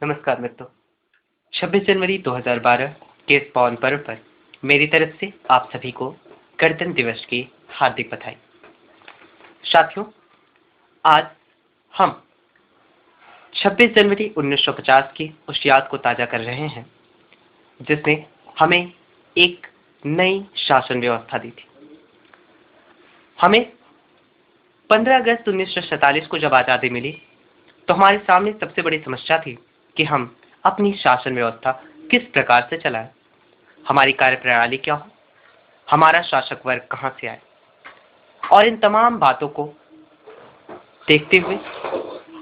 नमस्कार मित्रों, 26 जनवरी 2012 के इस पावन पर्व पर मेरी तरफ से आप सभी को गणतंत्र दिवस की हार्दिक बधाई। साथियों, आज हम 26 जनवरी 1950 की उस याद को ताज़ा कर रहे हैं जिसने हमें एक नई शासन व्यवस्था दी थी। हमें 15 अगस्त 1947 को जब आज़ादी मिली तो हमारे सामने सबसे बड़ी समस्या थी कि हम अपनी शासन व्यवस्था किस प्रकार से चलाएं, हमारी कार्यप्रणाली क्या हो, हमारा शासक वर्ग कहां से आए। और इन तमाम बातों को देखते हुए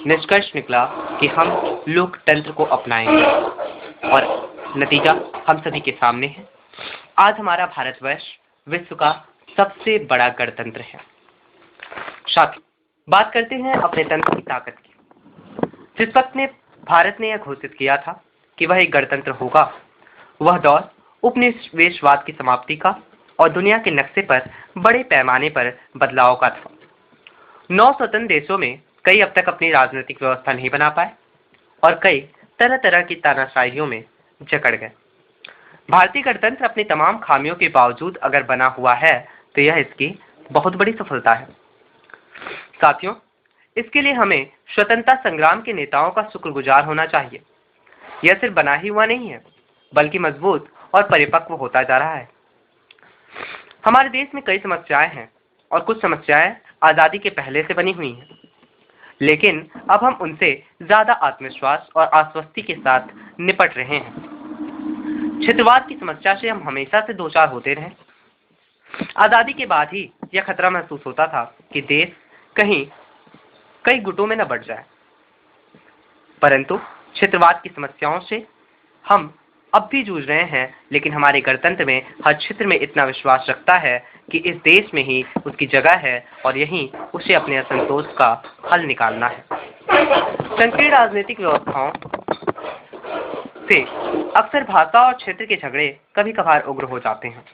निष्कर्ष निकला कि हम लोकतंत्र को अपनाएंगे और नतीजा हम सभी के सामने है। आज हमारा भारतवर्ष विश्व का सबसे बड़ा गणतंत्र है। साथियों, बात करते हैं अपने तंत्र की ताकत की। जिस वक्त में भारत ने यह घोषित किया था कि वह एक गणतंत्र होगा, वह दौर उपनिवेशवाद की समाप्ति का और दुनिया के नक्शे पर बड़े पैमाने पर बदलाव का था। 9 स्वतंत्र देशों में कई अब तक अपनी राजनीतिक व्यवस्था नहीं बना पाए और कई तरह तरह की तानाशाहियों में जकड़ गए। भारतीय गणतंत्र अपनी तमाम खामियों के बावजूद अगर बना हुआ है तो यह इसकी बहुत बड़ी सफलता है। साथियों, इसके लिए हमें स्वतंत्रता संग्राम के नेताओं का शुक्रगुजार होना चाहिए। यह सिर्फ बना ही हुआ नहीं है बल्कि मजबूत और परिपक्व होता जा रहा है। हमारे देश में कई समस्याएं हैं और कुछ समस्याएं आजादी के पहले से बनी हुई हैं, लेकिन अब हम उनसे ज्यादा आत्मविश्वास और आश्वस्ति के साथ निपट रहे हैं। क्षेत्रवाद की समस्या से हम हमेशा से दो चार होते रहे। आजादी के बाद ही यह खतरा महसूस होता था कि देश कहीं कई गुटों में न बढ़ जाए, परंतु क्षेत्रवाद की समस्याओं से हम अब भी जूझ रहे हैं, लेकिन हमारे गणतंत्र में हर क्षेत्र में इतना विश्वास रखता है कि इस देश में ही उसकी जगह है और यहीं उसे अपने असंतोष का हल निकालना है। संकीर्ण राजनीतिक व्यवस्थाओं से अक्सर भाषा और क्षेत्र के झगड़े कभी कभार उग्र हो जाते हैं,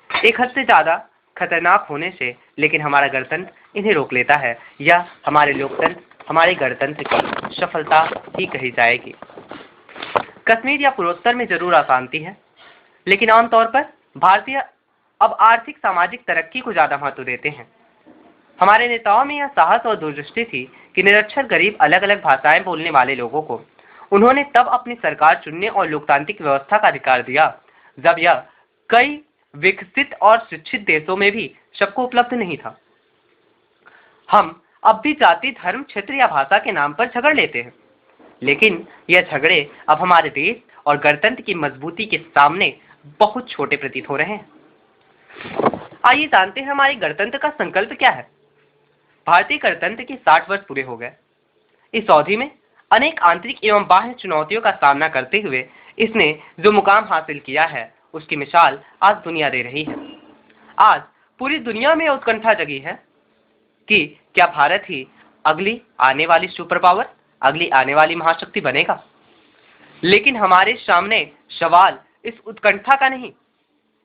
एक हद से ज्यादा खतरनाक होने से, लेकिन हमारा गणतंत्र इन्हें रोक लेता है। या हमारे लोकतंत्र, हमारे गणतंत्र की सफलता ही कही जाएगी। कश्मीर या पूर्वोत्तर में जरूर अशांति है, लेकिन आमतौर पर भारतीय अब आर्थिक सामाजिक तरक्की को ज्यादा महत्व देते हैं। हमारे नेताओं में यह साहस और दूरदृष्टि थी कि निरक्षर गरीब अलग अलग भाषाएं बोलने वाले लोगों को उन्होंने तब अपनी सरकार चुनने और लोकतांत्रिक व्यवस्था का अधिकार दिया जब यह कई विकसित और शिक्षित देशों में भी सबको उपलब्ध नहीं था। हम अब भी जाति, धर्म, क्षेत्र या भाषा के नाम पर झगड़ लेते हैं, लेकिन यह झगड़े अब हमारे देश और गणतंत्र की मजबूती के सामने बहुत छोटे प्रतीत हो रहे हैं। आइए जानते हैं हमारे गणतंत्र का संकल्प क्या है। भारतीय गणतंत्र के 60 वर्ष पूरे हो गए। इस अवधि में अनेक आंतरिक एवं बाह्य चुनौतियों का सामना करते हुए इसने जो मुकाम हासिल किया है उसकी मिसाल आज दुनिया दे रही है। आज पूरी दुनिया में उत्कंठा जगी है कि क्या भारत ही अगली आने वाली सुपर पावर, अगली आने वाली महाशक्ति बनेगा। लेकिन हमारे सामने सवाल इस उत्कंठा का नहीं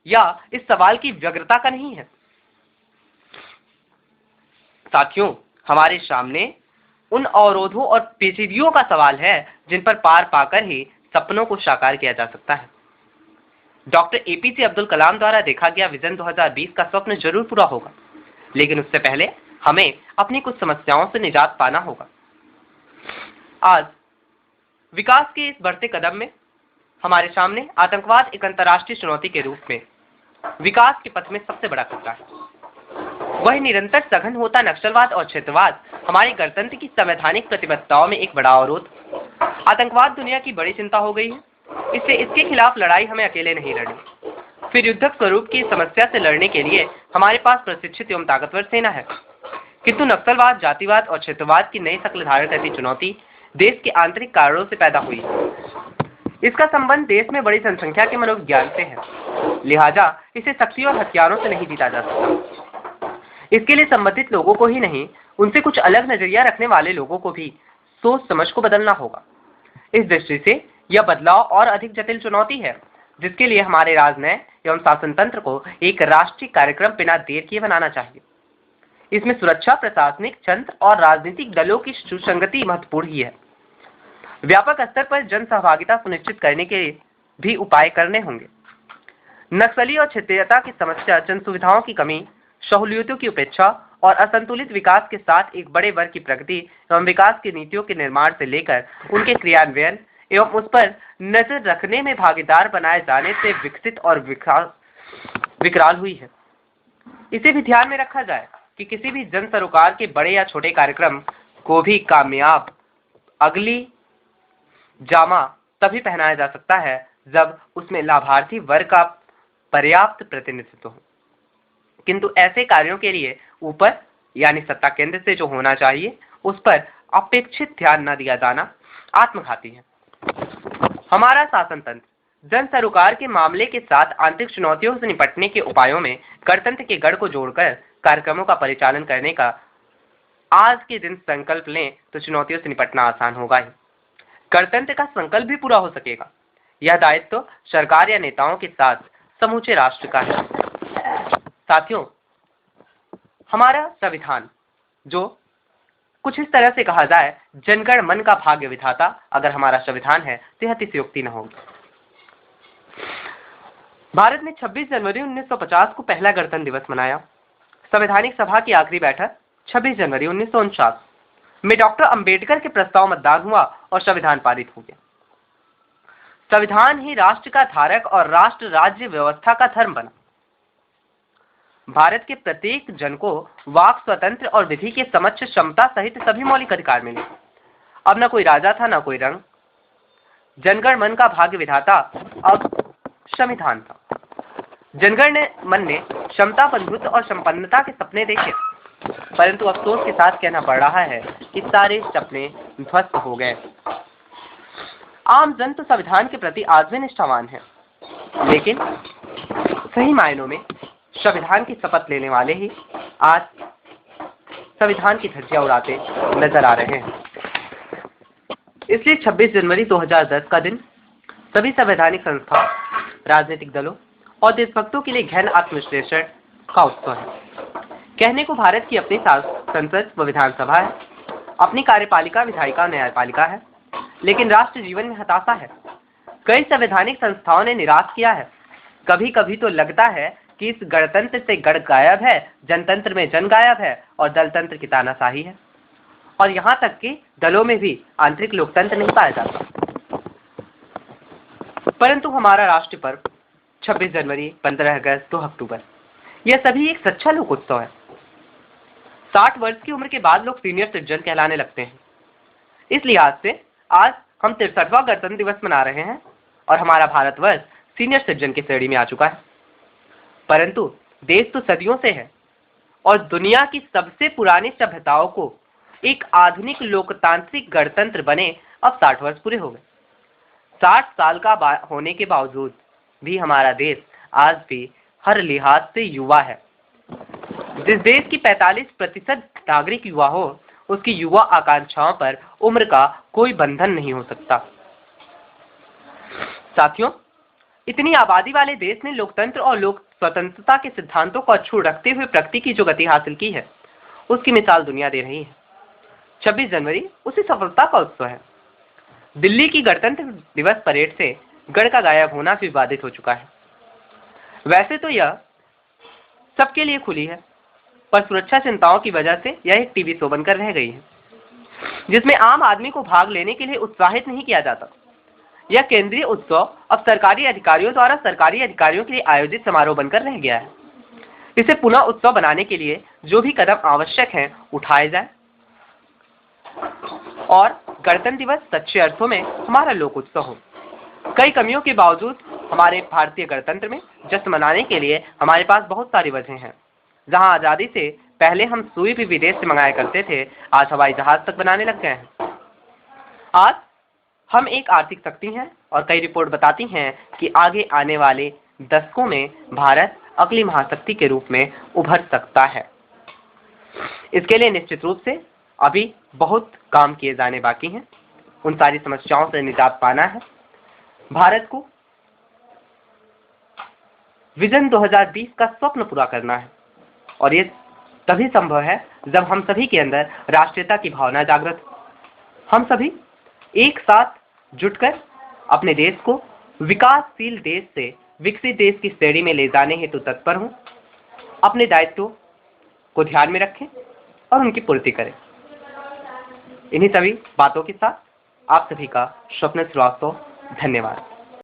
या इस सवाल की व्यग्रता का नहीं है। साथियों, हमारे सामने उन अवरोधों और पेचीदगियों का सवाल है जिन पर पार पाकर ही सपनों को साकार किया जा सकता है। डॉक्टर एपीजे अब्दुल कलाम द्वारा देखा गया विजन 2020 का स्वप्न जरूर पूरा होगा, लेकिन उससे पहले हमें अपनी कुछ समस्याओं से निजात पाना होगा। आज विकास के इस बढ़ते कदम में हमारे सामने आतंकवाद एक अंतर्राष्ट्रीय चुनौती के रूप में विकास के पथ में सबसे बड़ा खतरा है। वही निरंतर सघन होता नक्सलवाद और क्षेत्रवाद हमारे गणतंत्र की संवैधानिक प्रतिबद्धताओं में एक बड़ा अवरोध। आतंकवाद दुनिया की बड़ी चिंता हो गई है, इससे इसके खिलाफ लड़ाई हमें अकेले नहीं लड़नी। फिर युद्धक स्वरूप की समस्या से लड़ने के लिए हमारे पास प्रशिक्षित एवं ताकतवर सेना है, किंतु नक्सलवाद, जातिवाद और क्षेत्रवाद की नई शक्ल धारण करती चुनौती देश के आंतरिक कारणों से पैदा हुई है। इसका संबंध देश में बड़ी जनसंख्या के मनोविज्ञान से है, लिहाजा इसे शक्ति और हथियारों से नहीं जीता जा सकता। इसके लिए संबंधित लोगों को ही नहीं, उनसे कुछ अलग नजरिया रखने वाले लोगों को भी सोच समझ को बदलना होगा। इस दृष्टि से यह बदलाव और अधिक जटिल चुनौती है, जिसके लिए हमारे राजनय एवं शासन तंत्र को एक राष्ट्रीय कार्यक्रम बिना देर किए बनाना चाहिए। इसमें सुरक्षा, प्रशासनिक, तंत्र और राजनीतिक दलों की सुसंगति महत्वपूर्ण ही है। व्यापक स्तर पर जन सहभागिता सुनिश्चित करने के भी उपाय करने होंगे। नक्सली और क्षेत्रीयता की समस्या जन सुविधाओं की कमी, सहूलियतों की उपेक्षा और असंतुलित विकास के साथ एक बड़े वर्ग की प्रगति एवं विकास की नीतियों के निर्माण से लेकर उनके क्रियान्वयन एवं उस पर नजर रखने में भागीदार बनाए जाने से विकसित और विकराल हुई है। इसे भी ध्यान में रखा जाए कि किसी भी जन सरोकार के बड़े या छोटे कार्यक्रम को भी कामयाब अगली जामा तभी पहनाया जा सकता है जब उसमें लाभार्थी वर्ग का पर्याप्त प्रतिनिधित्व हो, किंतु ऐसे कार्यों के लिए ऊपर यानी सत्ता केंद्र से जो होना चाहिए उस पर अपेक्षित ध्यान न दिया जाना आत्मघाती है। हमारा शासन तंत्र जन सरोकार के मामले के साथ आंतरिक चुनौतियों से निपटने के उपायों में गणतंत्र के गढ़ को जोड़कर कार्यक्रमों का परिचालन करने का आज के दिन संकल्प लें तो चुनौतियों से निपटना आसान होगा ही, गणतंत्र का संकल्प भी पूरा हो सकेगा। यह दायित्व तो सरकार या नेताओं के साथ समूचे राष्ट्र का है। साथियों, हमारा संविधान जो कुछ इस तरह से कहा जाए जनगण मन का भाग्य विधाता अगर हमारा संविधान है तो यह अतिशयोक्ति न होगी। भारत ने 26 जनवरी 1950 को पहला गणतंत्र दिवस मनाया। संवैधानिक सभा की आखिरी बैठक 26 जनवरी 1949 में डॉक्टर अंबेडकर के प्रस्ताव मतदान हुआ और संविधान पारित हो गया। संविधान ही राष्ट्र का धारक और राष्ट्र राज्य व्यवस्था का धर्म बना। भारत के प्रत्येक जन को वाक स्वतंत्र और विधि के समक्ष क्षमता सहित सभी मौलिक अधिकार मिले। अब न कोई राजा था न कोई रंग। जनगण मन का भाग्य विधाता अब संविधान था। जनगण मन ने क्षमता, बंधुत्व और संपन्नता के सपने देखे, परंतु अफसोस के साथ कहना पड़ रहा है कि सारे सपने ध्वस्त हो गए। आम जन तो संविधान के प्रति आज भी निष्ठावान है, लेकिन सही मायनों में संविधान की शपथ लेने वाले ही आज संविधान की धज्जियां उड़ाते नजर आ रहे हैं। इसलिए 26 जनवरी 2010 का दिन सभी संवैधानिक संस्थाओं, राजनीतिक दलों और देशभक्तों के लिए गहन आत्मविश्लेषण का उत्सव है। कहने को भारत की अपनी संसद व विधानसभा है, अपनी कार्यपालिका, विधायिका, न्यायपालिका है, लेकिन राष्ट्र जीवन में हताशा है। कई संवैधानिक संस्थाओं ने निराश किया है। कभी कभी तो लगता है कि इस गणतंत्र से गण गायब है, जनतंत्र में जन गायब है और दलतंत्र की तानाशाही है, और यहाँ तक कि दलों में भी आंतरिक लोकतंत्र नहीं पाया जाता। परंतु हमारा राष्ट्रीय पर्व 26 जनवरी, 15 अगस्त, 2 अक्टूबर यह सभी एक सच्चा लोक उत्सव है। 60 वर्ष की उम्र के बाद लोग सीनियर सिटीजन कहलाने लगते हैं। इस लिहाज से आज हम 63वां गणतंत्र दिवस मना रहे हैं और हमारा भारतवर्ष सीनियर सिटीजन की श्रेणी में आ चुका है। परंतु देश तो सदियों से है और दुनिया की सबसे पुरानी सभ्यताओं को एक आधुनिक लोकतांत्रिक गणतंत्र बने अब 60 वर्ष पूरे हो गए। 60 साल का होने के बावजूद भी हमारा देश आज भी हर लिहाज से युवा है। जिस देश की 45% नागरिक युवा हो, उसकी युवा आकांक्षाओं पर उम्र का कोई बंधन नहीं हो सकता। साथियों, इतनी आबादी वाले देश ने लोकतंत्र और लोक स्वतंत्रता के सिद्धांतों को अक्षुण्ण रखते हुए प्रगति की जो गति हासिल की है, उसकी मिसाल दुनिया दे रही है। 26 जनवरी उसी सफलता का उत्सव है। दिल्ली की गणतंत्र दिवस परेड से गण का गायब होना भी विवादित हो चुका है। वैसे तो यह सबके लिए खुली है, पर सुरक्षा चिंताओं की वजह से यह एक टीवी शो बनकर रह गई है, जिसमें आम आदमी को भाग लेने के लिए उत्साहित नहीं किया जाता। यह केंद्रीय उत्सव अब सरकारी अधिकारियों द्वारा सरकारी अधिकारियों के लिए आयोजित समारोह बनकर रह गया है। इसे पुनः उत्सव बनाने के लिए जो भी कदम आवश्यक हैं उठाए जाए और गणतंत्र दिवस सच्चे अर्थों में हमारा लोक उत्सव हो। कई कमियों के बावजूद हमारे भारतीय गणतंत्र में जश्न मनाने के लिए हमारे पास बहुत सारी वजह हैं। जहां आजादी से पहले हम सुई भी विदेश से मंगाया करते थे, आज हवाई जहाज तक बनाने लग गए हैं। आज हम एक आर्थिक शक्ति हैं और कई रिपोर्ट बताती हैं कि आगे आने वाले दशकों में भारत अगली महाशक्ति के रूप में उभर सकता है। इसके लिए निश्चित रूप से अभी बहुत काम किए जाने बाकी हैं। उन सारी समस्याओं से निजात पाना है। भारत को विजन 2020 का स्वप्न पूरा करना है और ये तभी संभव है जब हम सभी के अंदर राष्ट्रीयता की भावना जागृत हो। हम सभी एक साथ जुटकर अपने देश को विकासशील देश से विकसित देश की श्रेणी में ले जाने हेतु तत्पर हूं। अपने दायित्वों को ध्यान में रखें और उनकी पूर्ति करें। इन्हीं सभी बातों के साथ आप सभी का स्वप्न श्रीवास्तव। धन्यवाद।